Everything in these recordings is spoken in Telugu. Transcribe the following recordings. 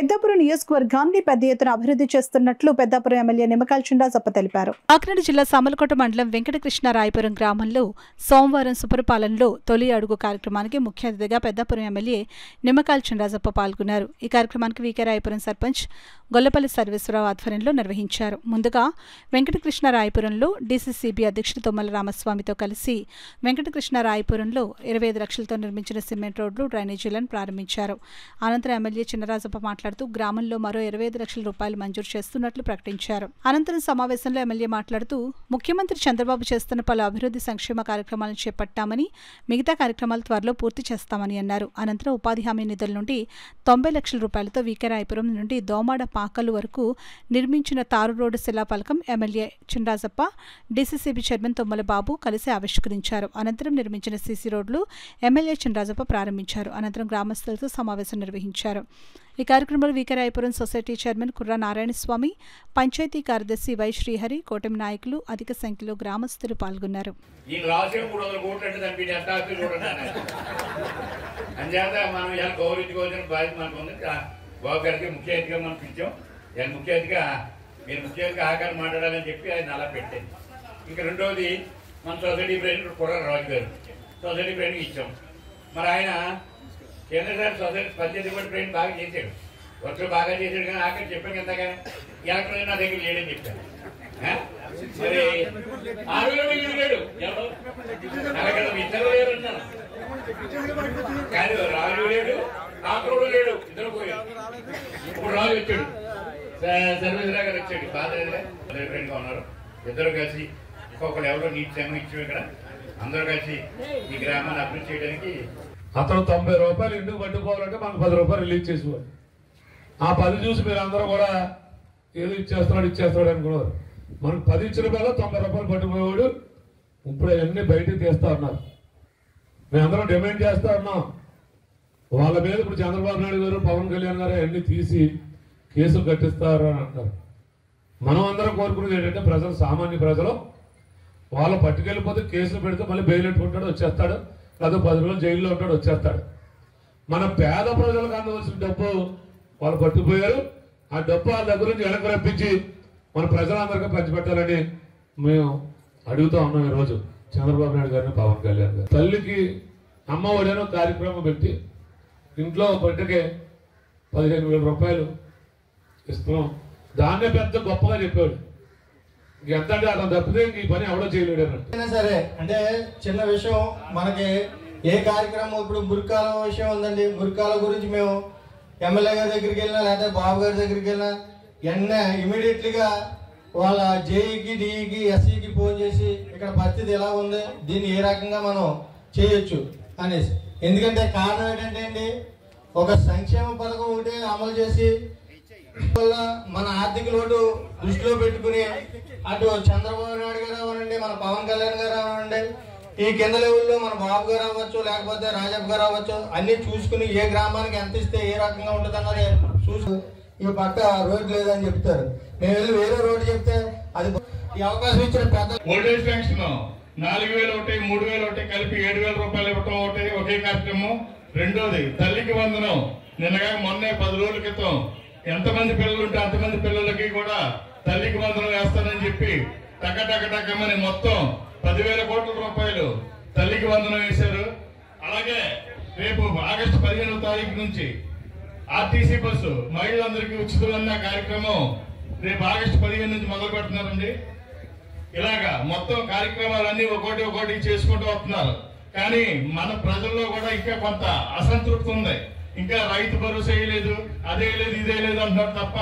పెద్దాపురం నియోజకవర్గాన్ని పెద్ద ఎత్తున అభివృద్ధి చేస్తున్నట్లు పెద్దాపురం ఎమ్మెల్యే నిమ్మకాయల చినరాజప్ప తెలిపారు. కాకినాడ జిల్లా సామర్లకోట మండలం వెంకటకృష్ణరాయపురం గ్రామంలో సోమవారం సుపరిపాలనలో తొలి అడుగు కార్యక్రమానికి ముఖ్య అతిథిగా పెద్దాపురం ఎమ్మెల్యే నిమ్మకాయల చినరాజప్ప పాల్గొన్నారు. ఈ కార్యక్రమానికి వీకే రాయపురం సర్పంచ్ గొల్లపల్లి సర్వేశ్వరరావు ఆధ్వర్యంలో నిర్వహించారు. ముందుగా వెంకటకృష్ణరాయపురంలో డీసీసీబీ అధ్యక్షుడు తుమ్మల రామస్వామితో కలిసి వెంకటకృష్ణరాయపురంలో 25 లక్షలతో నిర్మించిన సిమెంట్ రోడ్లు, డ్రైనేజీలను ప్రారంభించారు. అనంతరం ఎమ్మెల్యే చినరాజప్ప మాట్లాడుతూ గ్రామంలో మరో 25 లక్షల రూపాయలు మంజూరు చేస్తున్నట్లు ప్రకటించారు. అనంతరం సమావేశంలో ఎమ్మెల్యే మాట్లాడుతూ ముఖ్యమంత్రి చంద్రబాబు చేస్తున్న పలు అభివృద్ధి సంక్షేమ కార్యక్రమాలను చేపట్టామని, మిగతా కార్యక్రమాలు త్వరలో పూర్తి చేస్తామని అన్నారు. అనంతరం ఉపాధి హామీ నిధుల నుండి 90 లక్షల రూపాయలతో వీకేరాయపురం నుండి దోమాడ పాకలు వరకు నిర్మించిన తారు రోడ్డు శిలాఫలకం MLA Chinarajappa, DCCB chairman Tummala Babu కలిసి ఆవిష్కరించారు. అనంతరం నిర్మించిన సీసీ రోడ్లు ఎమ్మెల్యే చినరాజప్ప ప్రారంభించారు. అనంతరం గ్రామస్తులతో సమావేశం నిర్వహించారు. ఈ కార్యక్రమంలో వీకేరాయపురం సొసైటీ చైర్మన్ కుర్రా నారాయణస్వామి, పంచాయతీ కార్యదర్శి వై శ్రీహరి, కూటమి నాయకులు అధిక సంఖ్యలో గ్రామస్తులు పాల్గొన్నారు. ఇంకా రెండవది మన సొసైటీ ప్రెసిడెంట్ కుర్రా రాజు గారు సొసైటీ ప్రెసిడెంట్ ఇచ్చాం. మరి ఆయన కేంద్రసారి సొసైటీ పంచాయతీ బోర్డు ప్రెసిడెంట్ బాగా చేశాడు, వర్క్లు బాగా చేశాడు. కానీ ఆఖరి చెప్పాను కదా, కానీ ఎలక్ట్రానిక్ నా దగ్గర లేడని చెప్పాను. మరి 6,000 మంది లేడు, ఇద్దరు లేరు అన్నాను. కానీ రాజు లేడు, ఆకుడు లేడు, ఇద్దరు పోయాడు. ఇప్పుడు రాజు వచ్చాడు, సర్వేశ్వరరావు గారు వచ్చాడు, బాగా ఫ్రెండ్గా ఉన్నారు. ఇద్దరు కలిసి ఒక్కొక్కరు ఎవరో నీటి సంఘం ఇచ్చాం. ఇక్కడ అందరూ కలిసి ఈ గ్రామాన్ని అభివృద్ధి చేయడానికి అతను 90 రూపాయలు ఇంటికి పట్టుకోవాలంటే మనకు 10 రూపాయలు రిలీజ్ చేసేవాడు. ఆ 10 చూసి మీరు అందరూ కూడా ఏదో ఇచ్చేస్తున్నాడు అనుకున్నారు. మనకు 10 ఇచ్చిన రూపాయలు 90 రూపాయలు పట్టుకుపోయేవాడు. ఇప్పుడు అవన్నీ బయటకు తీస్తా ఉన్నారు. మేమందరం డిమాండ్ చేస్తా ఉన్నాం. వాళ్ళ మీద ఇప్పుడు చంద్రబాబు నాయుడు గారు, పవన్ కళ్యాణ్ గారు అవన్నీ తీసి కేసులు కట్టిస్తారు అని అంటారు. మనం అందరం కోరుకునేది ఏంటంటే ప్రజలు, సామాన్య ప్రజలు వాళ్ళు పట్టుకెళ్ళిపోతే కేసులు పెడితే మళ్ళీ బెయిల్ పెట్టుకుంటాడు, వచ్చేస్తాడు. లేదా 10 రోజులు జైల్లో ఉంటాడు, వచ్చేస్తాడు. మన పేద ప్రజలకు అందవలసిన డబ్బు వాళ్ళు పట్టుకుపోయారు. ఆ డబ్బు వాళ్ళ దగ్గర నుంచి వెనక్కి రప్పించి మన ప్రజలందరికీ పంచిపెట్టాలని మేము అడుగుతా ఉన్నాం. ఈరోజు చంద్రబాబు నాయుడు గారిని, పవన్ కళ్యాణ్ గారు తల్లికి అమ్మ ఒడేనో కార్యక్రమం పెట్టి ఇంట్లో బిడ్డకే 15,000 రూపాయలు ఇస్తున్నాం. దాన్నే పెద్ద గొప్పగా చెప్పాడు. ఎంత అంటే అతను తప్పితే ఈ పని ఎవడో చేయలేడు అన్నట్టు. సరే అంటే చిన్న విషయం, మనకి ఏ కార్యక్రమం ఇప్పుడు మురికాల విషయం ఉందండి. మురికాల గురించి మేము ఎమ్మెల్యే గారి దగ్గరికి వెళ్ళినా, లేకపోతే బాబు గారి దగ్గరికి వెళ్ళినా వెంటనే ఇమీడియట్లీగా వాళ్ళ జేఈకి, డిఈకి, ఎస్ఈకి ఫోన్ చేసి ఇక్కడ పరిస్థితి ఎలా ఉంది, దీన్ని ఏ రకంగా మనం చేయొచ్చు అనేసి. ఎందుకంటే కారణం ఏంటంటే అండి, ఒక సంక్షేమ పథకం ఒకటి అమలు చేసి వల్ల మన ఆర్థిక లోటు దృష్టిలో పెట్టుకుని అటు చంద్రబాబు నాయుడు గారు అవ్వండి, మన పవన్ కళ్యాణ్ గారు అవ్వండి, ఈ కింద లెవెల్లో మన బాబు గారు అవ్వచ్చు, లేకపోతే రాజప్ప గారు అవ్వచ్చు, అన్ని చూసుకుని ఏ గ్రామానికి ఎంత ఇస్తే ఏ రకంగా ఉంటుంది అన్నది చూసి ఈ పక్క రోడ్డు లేదని చెప్తారు. మేము వెళ్ళి వేరే రోడ్డు చెప్తే అది ఈ అవకాశం ఇచ్చిన పెద్ద ఓల్డేజ్ పెన్షన్ 4,000 ఒకటి, 3,000 ఒకటి కలిపి 7,000 రూపాయలు ఇవ్వటం ఒకటి ఒకే కార్యక్రమం. రెండోది తల్లికి వందనం. నిన్నగా మొన్నే 10 రోజుల క్రితం ఎంతమంది పిల్లలు ఉంటే అంతమంది పిల్లలకి కూడా తల్లికి వందనం వేస్తానని చెప్పి టకటకటకమని మొత్తం 10,000 కోట్ల రూపాయలు తల్లికి వందనం వేశారు. అలాగే రేపు ఆగస్టు 15వ తారీఖు నుంచి ఆర్టీసీ బస్సు మహిళలందరికీ ఉచితమన్న కార్యక్రమం రేపు ఆగస్టు 15 నుంచి మొదలు పెడుతున్నారండి. ఇలాగా మొత్తం కార్యక్రమాలన్నీ ఒకటి చేసుకుంటూ వస్తున్నారు. కానీ మన ప్రజల్లో కూడా ఇంకా కొంత అసంతృప్తి ఉంది. ఇంకా రైతు భరోసా వేయలేదు, అదే లేదు, ఇదే లేదు అంటున్నారు తప్ప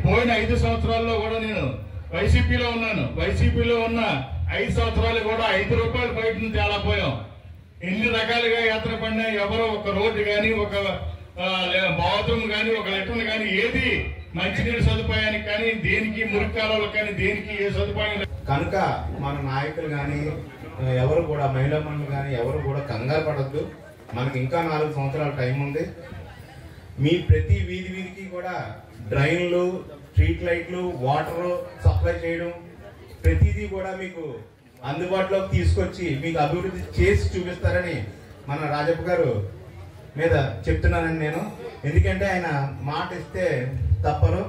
పోయిన 5 సంవత్సరాల్లో కూడా నేను వైసీపీలో ఉన్నాను. వైసీపీలో ఉన్న 5 సంవత్సరాలు కూడా 5 రూపాయలు బయట నుంచి ఎలా పోయాం. ఎన్ని రకాలుగా యాత్ర పడినా ఎవరో ఒక రోడ్డు కానీ, ఒక బాత్రూమ్ కానీ, ఒక లెటర్ కానీ, ఏది మంచినీటి సదుపాయానికి కానీ, దేనికి మురికాలకు కానీ, దేనికి ఏ సదుపాయం కనుక మన నాయకులు కానీ ఎవరు కూడా, మహిళా మనులు కానీ ఎవరు కూడా కంగారు పడద్దు. మనకి ఇంకా 4 సంవత్సరాల టైం ఉంది. మీ ప్రతి వీధికి కూడా డ్రైన్లు, స్ట్రీట్ లైట్లు, వాటర్ సప్లై చేయడం ప్రతిదీ కూడా మీకు అందుబాటులోకి తీసుకొచ్చి మీకు అభివృద్ధి చేసి చూపిస్తారని మన రాజప్ప గారు మీద చెప్తున్నానని నేను. ఎందుకంటే ఆయన మాట ఇస్తే తప్పరు.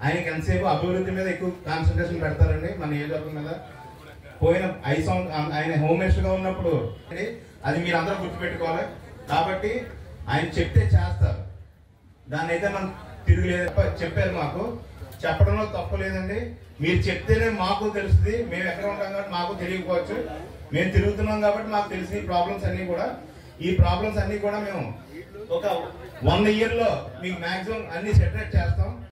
ఆయనకి ఎంతసేపు అభివృద్ధి మీద ఎక్కువ కాన్సన్ట్రేషన్ పెడతారండి మన నియోజకవర్గం మీద. పోయిన 5 సంవత్సరాలు ఆయన హోమ్ మినిస్టర్గా ఉన్నప్పుడు అది మీరు అందరూ గుర్తుపెట్టుకోవాలి. కాబట్టి ఆయన చెప్తే చేస్తారు, దాన్ని అయితే మనం తిరుగులేదు. చెప్పారు, మాకు చెప్పడంలో తప్పు లేదండి. మీరు చెప్తేనే మాకు తెలుస్తుంది. మేము ఎక్కడ ఉంటాం కాబట్టి మాకు తెలియకపోవచ్చు. మేము తిరుగుతున్నాం కాబట్టి మాకు తెలిసిన ఈ ప్రాబ్లమ్స్ అన్ని కూడా మేము ఒక 1 year లో మీకు మాక్సిమం అన్ని సెటరేట్ చేస్తాం.